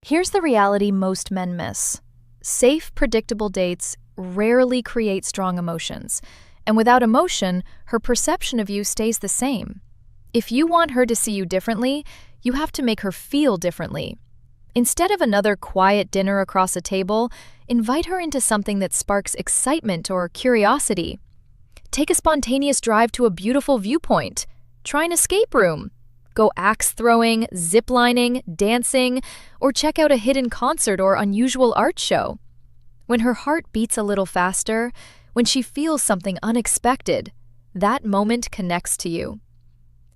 Here's the reality most men miss. Safe, predictable dates rarely create strong emotions, and without emotion, her perception of you stays the same. If you want her to see you differently, you have to make her feel differently. Instead of another quiet dinner across a table, invite her into something that sparks excitement or curiosity. Take a spontaneous drive to a beautiful viewpoint. Try an escape room. Go axe throwing, ziplining, dancing, or check out a hidden concert or unusual art show. When her heart beats a little faster, when she feels something unexpected, that moment connects to you.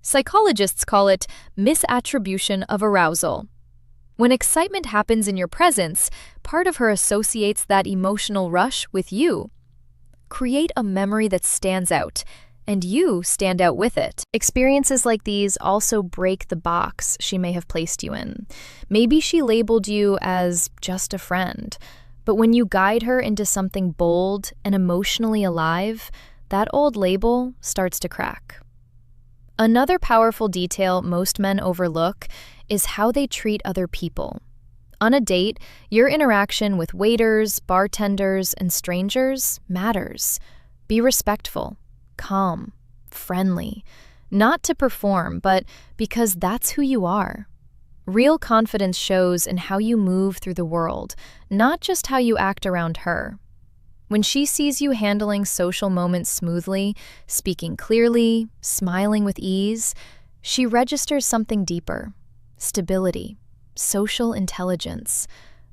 Psychologists call it misattribution of arousal. When excitement happens in your presence, part of her associates that emotional rush with you. Create a memory that stands out, and you stand out with it. Experiences like these also break the box she may have placed you in. Maybe she labeled you as just a friend, but when you guide her into something bold and emotionally alive, that old label starts to crack. Another powerful detail most men overlook is how they treat other people. On a date, your interaction with waiters, bartenders, and strangers matters. Be respectful, calm, friendly, not to perform, but because that's who you are. Real confidence shows in how you move through the world, not just how you act around her. When she sees you handling social moments smoothly, speaking clearly, smiling with ease, she registers something deeper: stability, social intelligence.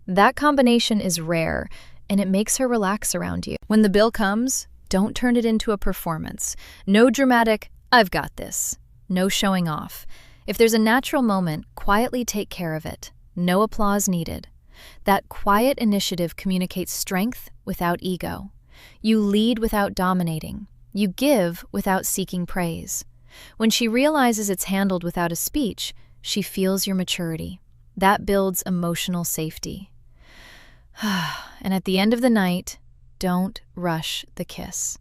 That combination is rare, and it makes her relax around you. When the bill comes, don't turn it into a performance. No dramatic, "I've got this." No showing off. If there's a natural moment, quietly take care of it. No applause needed. That quiet initiative communicates strength without ego. You lead without dominating. You give without seeking praise. When she realizes it's handled without a speech, she feels your maturity. That builds emotional safety. And at the end of the night, don't rush the kiss.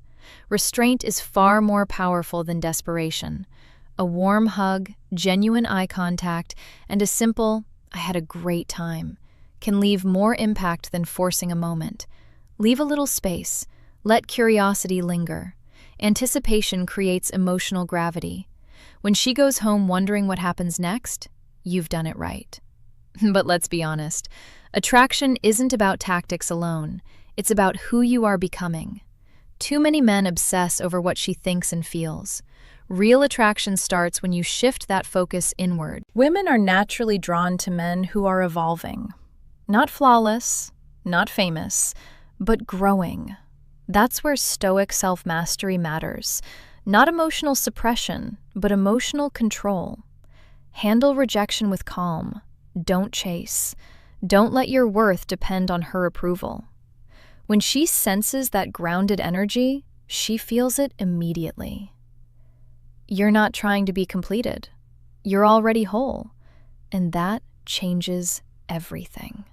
Restraint is far more powerful than desperation. A warm hug, genuine eye contact, and a simple, "I had a great time," can leave more impact than forcing a moment. Leave a little space. Let curiosity linger. Anticipation creates emotional gravity. When she goes home wondering what happens next, you've done it right. But let's be honest, attraction isn't about tactics alone. It's about who you are becoming. Too many men obsess over what she thinks and feels. Real attraction starts when you shift that focus inward. Women are naturally drawn to men who are evolving. Not flawless, not famous, but growing. That's where stoic self-mastery matters. Not emotional suppression, but emotional control. Handle rejection with calm. Don't chase. Don't let your worth depend on her approval. When she senses that grounded energy, she feels it immediately. You're not trying to be completed. You're already whole, and that changes everything.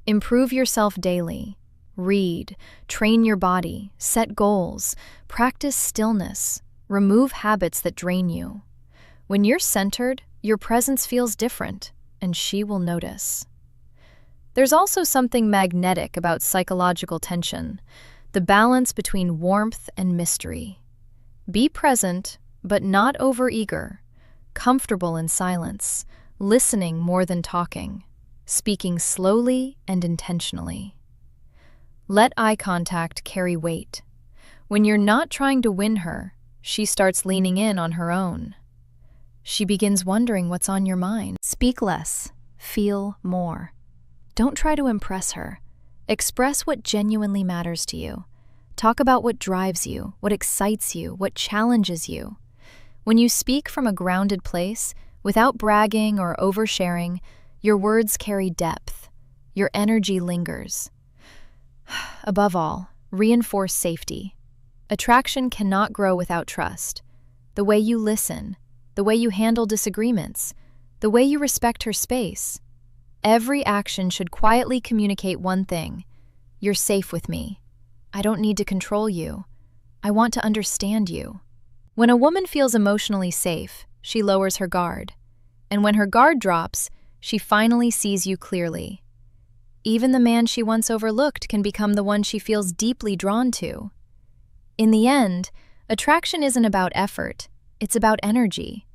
Improve yourself daily. Read, train your body, set goals, practice stillness, remove habits that drain you. When you're centered, your presence feels different, and she will notice. There's also something magnetic about psychological tension, the balance between warmth and mystery. Be present, but not overeager, comfortable in silence, listening more than talking, speaking slowly and intentionally. Let eye contact carry weight. When you're not trying to win her, she starts leaning in on her own. She begins wondering what's on your mind. Speak less, feel more. Don't try to impress her. Express what genuinely matters to you. Talk about what drives you, what excites you, what challenges you. When you speak from a grounded place, without bragging or oversharing, your words carry depth. Your energy lingers. Above all, reinforce safety. Attraction cannot grow without trust. The way you listen, the way you handle disagreements, the way you respect her space. Every action should quietly communicate one thing: you're safe with me. I don't need to control you. I want to understand you. When a woman feels emotionally safe, she lowers her guard. And when her guard drops, she finally sees you clearly. Even the man she once overlooked can become the one she feels deeply drawn to. In the end, attraction isn't about effort, it's about energy.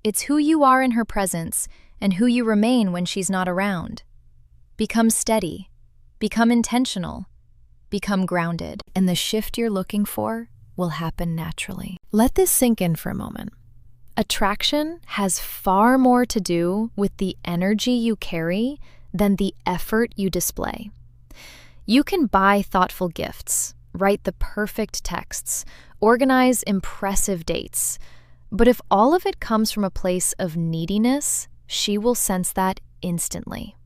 It's who you are in her presence and who you remain when she's not around. Become steady, become intentional, become grounded, and the shift you're looking for will happen naturally. Let this sink in for a moment. Attraction has far more to do with the energy you carry than the effort you display. You can buy thoughtful gifts, write the perfect texts, organize impressive dates, but if all of it comes from a place of neediness, she will sense that instantly.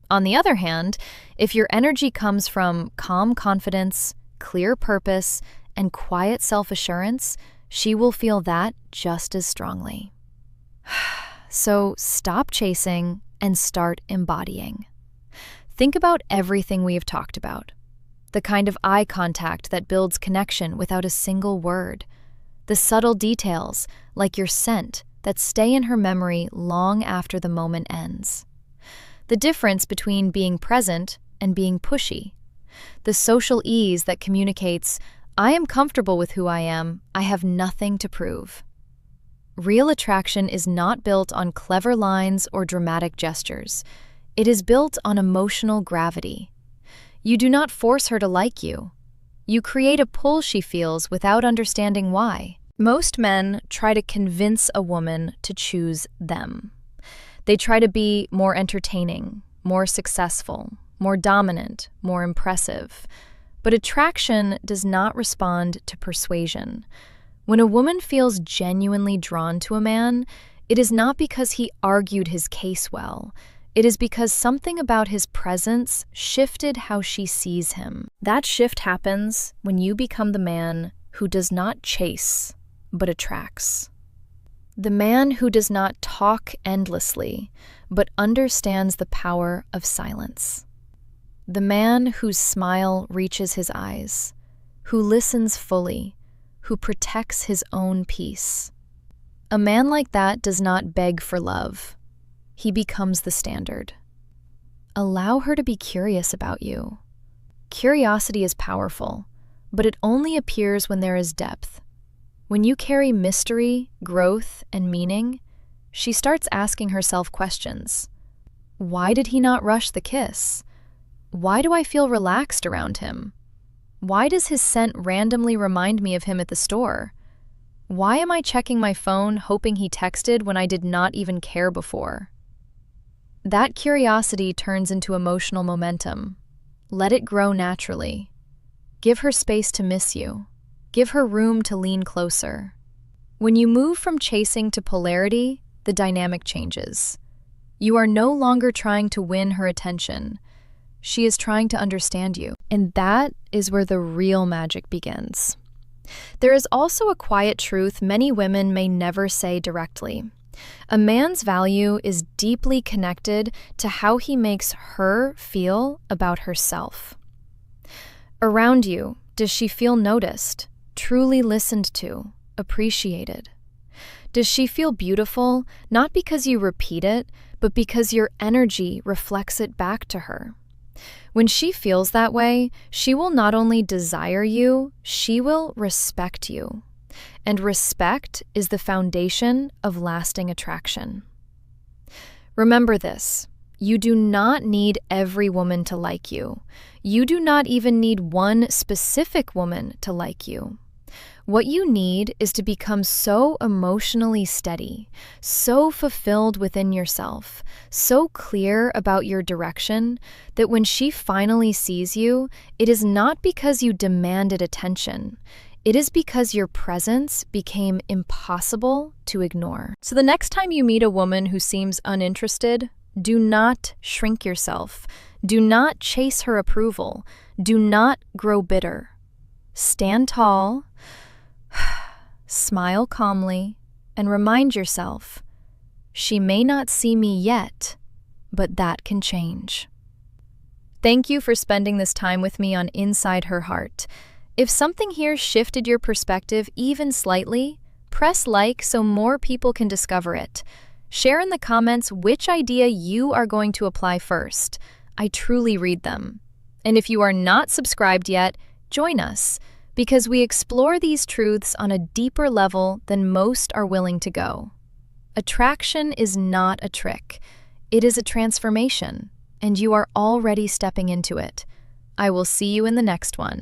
On the other hand, if your energy comes from calm confidence, clear purpose, and quiet self-assurance, she will feel that just as strongly. So stop chasing and start embodying. Think about everything we have talked about. The kind of eye contact that builds connection without a single word. The subtle details, like your scent, that stay in her memory long after the moment ends. The difference between being present and being pushy. The social ease that communicates, I am comfortable with who I am, I have nothing to prove. Real attraction is not built on clever lines or dramatic gestures. It is built on emotional gravity. You do not force her to like you. You create a pull she feels without understanding why. Most men try to convince a woman to choose them. They try to be more entertaining, more successful, more dominant, more impressive. But attraction does not respond to persuasion. When a woman feels genuinely drawn to a man, it is not because he argued his case well. It is because something about his presence shifted how she sees him. That shift happens when you become the man who does not chase, but attracts. The man who does not talk endlessly, but understands the power of silence. The man whose smile reaches his eyes, who listens fully, who protects his own peace. A man like that does not beg for love. He becomes the standard. Allow her to be curious about you. Curiosity is powerful, but it only appears when there is depth. When you carry mystery, growth, and meaning, she starts asking herself questions. Why did he not rush the kiss? Why do I feel relaxed around him? Why does his scent randomly remind me of him at the store? Why am I checking my phone hoping he texted when I did not even care before? That curiosity turns into emotional momentum. Let it grow naturally. Give her space to miss you. Give her room to lean closer. When you move from chasing to polarity, the dynamic changes. You are no longer trying to win her attention. She is trying to understand you. And that is where the real magic begins. There is also a quiet truth many women may never say directly. A man's value is deeply connected to how he makes her feel about herself. Around you, does she feel noticed, truly listened to, appreciated? Does she feel beautiful, not because you repeat it, but because your energy reflects it back to her? When she feels that way, she will not only desire you, she will respect you. And respect is the foundation of lasting attraction. Remember this, you do not need every woman to like you. You do not even need one specific woman to like you. What you need is to become so emotionally steady, so fulfilled within yourself, so clear about your direction, that when she finally sees you, it is not because you demanded attention. It is because your presence became impossible to ignore. So the next time you meet a woman who seems uninterested, do not shrink yourself. Do not chase her approval. Do not grow bitter. Stand tall, smile calmly, and remind yourself, she may not see me yet, but that can change. Thank you for spending this time with me on Inside Her Heart. If something here shifted your perspective even slightly, press like so more people can discover it. Share in the comments which idea you are going to apply first. I truly read them. And if you are not subscribed yet, join us, because we explore these truths on a deeper level than most are willing to go. Attraction is not a trick. It is a transformation, and you are already stepping into it. I will see you in the next one.